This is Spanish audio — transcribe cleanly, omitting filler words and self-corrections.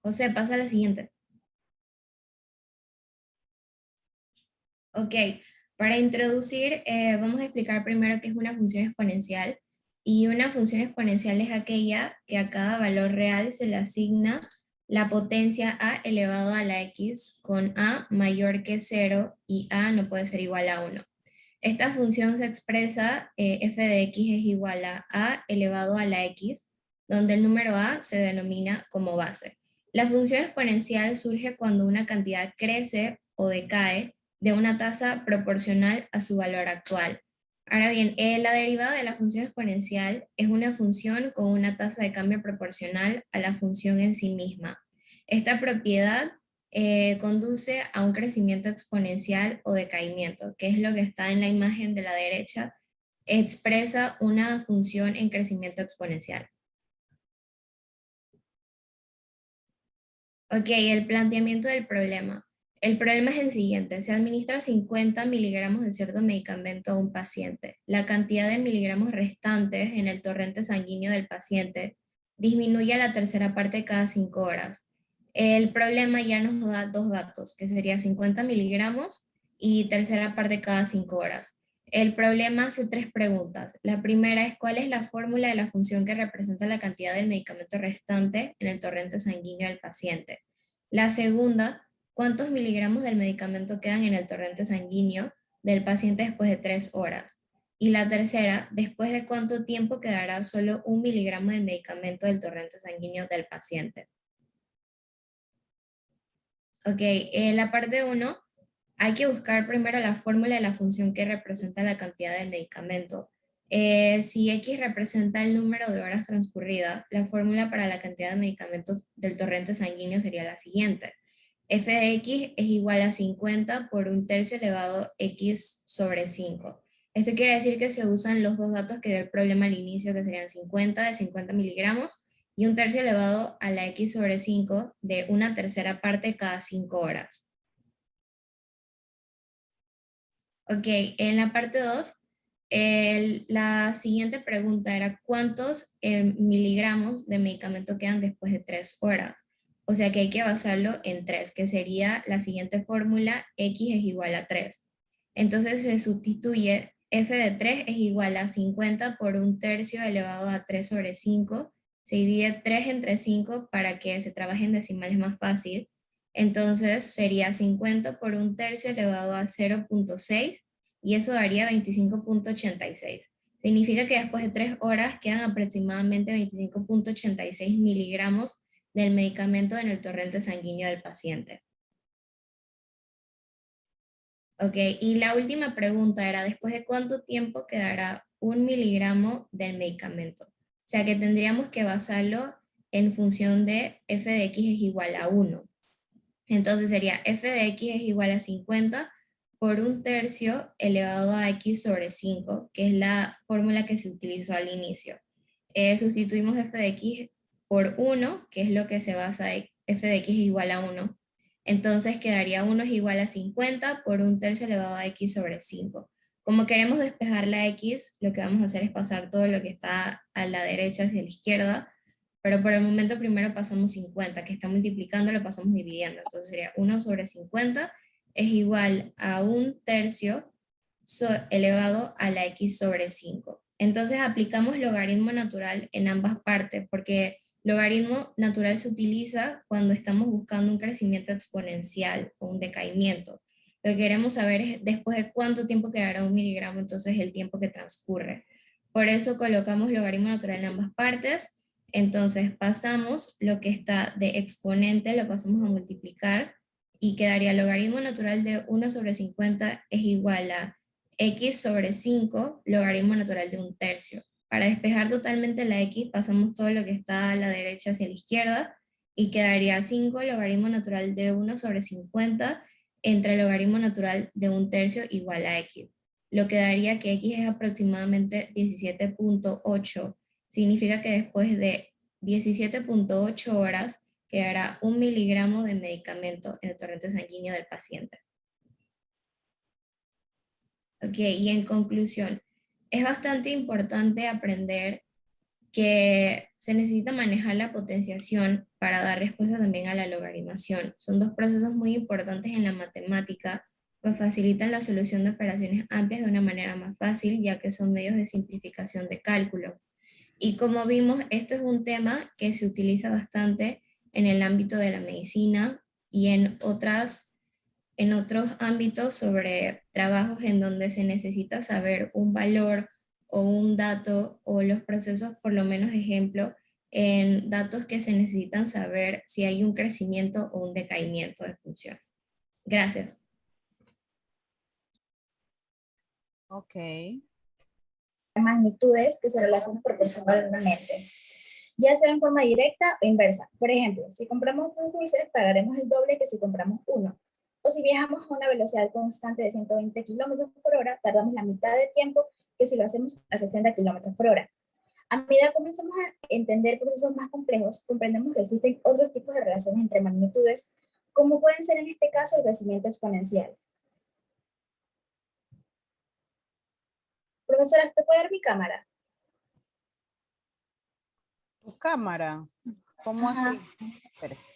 José, pasa a la siguiente. Ok, para introducir, vamos a explicar primero qué es una función exponencial. Y una función exponencial es aquella que a cada valor real se le asigna la potencia a elevado a la x con a mayor que 0 y a no puede ser igual a 1. Esta función se expresa, f de x es igual a elevado a la x, donde el número a se denomina como base. La función exponencial surge cuando una cantidad crece o decae de una tasa proporcional a su valor actual. Ahora bien, la derivada de la función exponencial es una función con una tasa de cambio proporcional a la función en sí misma. Esta propiedad conduce a un crecimiento exponencial o decaimiento, que es lo que está en la imagen de la derecha, expresa una función en crecimiento exponencial. Ok, el planteamiento del problema. El problema es el siguiente: se administra 50 miligramos de cierto medicamento a un paciente. La cantidad de miligramos restantes en el torrente sanguíneo del paciente disminuye a la tercera parte cada 5 horas. El problema ya nos da dos datos, que sería 50 miligramos y tercera parte cada 5 horas. El problema hace tres preguntas. La primera es: ¿cuál es la fórmula de la función que representa la cantidad del medicamento restante en el torrente sanguíneo del paciente? La segunda: ¿cuántos miligramos del medicamento quedan en el torrente sanguíneo del paciente después de 3 horas? Y la tercera: ¿después de cuánto tiempo quedará solo 1 miligramo del medicamento del torrente sanguíneo del paciente? Ok, en la parte 1 hay que buscar primero la fórmula de la función que representa la cantidad del medicamento. Si X representa el número de horas transcurridas, la fórmula para la cantidad de medicamentos del torrente sanguíneo sería la siguiente: f de X es igual a 50 por un tercio elevado X sobre 5. Esto quiere decir que se usan los dos datos que dio el problema al inicio, que serían 50 de 50 miligramos y un tercio elevado a la X sobre 5 de una tercera parte cada 5 horas. Ok, en la parte 2, la siguiente pregunta era: ¿cuántos miligramos de medicamento quedan después de 3 horas? O sea que hay que basarlo en 3, que sería la siguiente fórmula: x es igual a 3. Entonces se sustituye: f de 3 es igual a 50 por un tercio elevado a 3 sobre 5. Se divide 3 entre 5 para que se trabaje en decimales más fácil. Entonces sería 50 por un tercio elevado a 0.6 y eso daría 25.86. Significa que después de 3 horas quedan aproximadamente 25.86 miligramos del medicamento en el torrente sanguíneo del paciente. Ok, y la última pregunta era: ¿después de cuánto tiempo quedará 1 miligramo del medicamento? O sea que tendríamos que basarlo en función de f de x es igual a 1. Entonces sería f de x es igual a 50 por un tercio elevado a x sobre 5, que es la fórmula que se utilizó al inicio. Sustituimos f de x por 1, que es lo que se basa en f de x es igual a 1. Entonces quedaría 1 es igual a 50 por un tercio elevado a x sobre 5. Como queremos despejar la x, lo que vamos a hacer es pasar todo lo que está a la derecha hacia la izquierda, pero por el momento primero pasamos 50, que está multiplicando, lo pasamos dividiendo. Entonces sería 1 sobre 50 es igual a un tercio elevado a la x sobre 5. Entonces aplicamos logaritmo natural en ambas partes, porque logaritmo natural se utiliza cuando estamos buscando un crecimiento exponencial o un decaimiento. Lo que queremos saber es después de cuánto tiempo quedará 1 miligramo, entonces el tiempo que transcurre. Por eso colocamos logaritmo natural en ambas partes. Entonces pasamos lo que está de exponente, lo pasamos a multiplicar y quedaría logaritmo natural de 1 sobre 50 es igual a x sobre 5 logaritmo natural de un tercio. Para despejar totalmente la x pasamos todo lo que está a la derecha hacia la izquierda y quedaría 5 logaritmo natural de 1 sobre 50 entre logaritmo natural de un tercio igual a x. Lo que daría que x es aproximadamente 17.8. Significa que después de 17.8 horas quedará 1 miligramo de medicamento en el torrente sanguíneo del paciente. Ok, y en conclusión, es bastante importante aprender que se necesita manejar la potenciación para dar respuesta también a la logaritmación. Son dos procesos muy importantes en la matemática, pues facilitan la solución de operaciones amplias de una manera más fácil, ya que son medios de simplificación de cálculo. Y como vimos, esto es un tema que se utiliza bastante en el ámbito de la medicina y en otros ámbitos sobre trabajos en donde se necesita saber un valor o un dato o los procesos, por lo menos ejemplo, en datos que se necesitan saber si hay un crecimiento o un decaimiento de función. Gracias. Ok. Magnitudes que se relacionan proporcionalmente, ya sea en forma directa o inversa. Por ejemplo, si compramos 2 dulces, pagaremos el doble que si compramos uno. O si viajamos a una velocidad constante de 120 kilómetros por hora, tardamos la mitad de tiempo que si lo hacemos a 60 kilómetros por hora. A medida que comenzamos a entender procesos más complejos, comprendemos que existen otros tipos de relaciones entre magnitudes, como pueden ser en este caso el crecimiento exponencial. Profesora, ¿usted puede ver mi cámara? Tu cámara. ¿Cómo así? Espérese.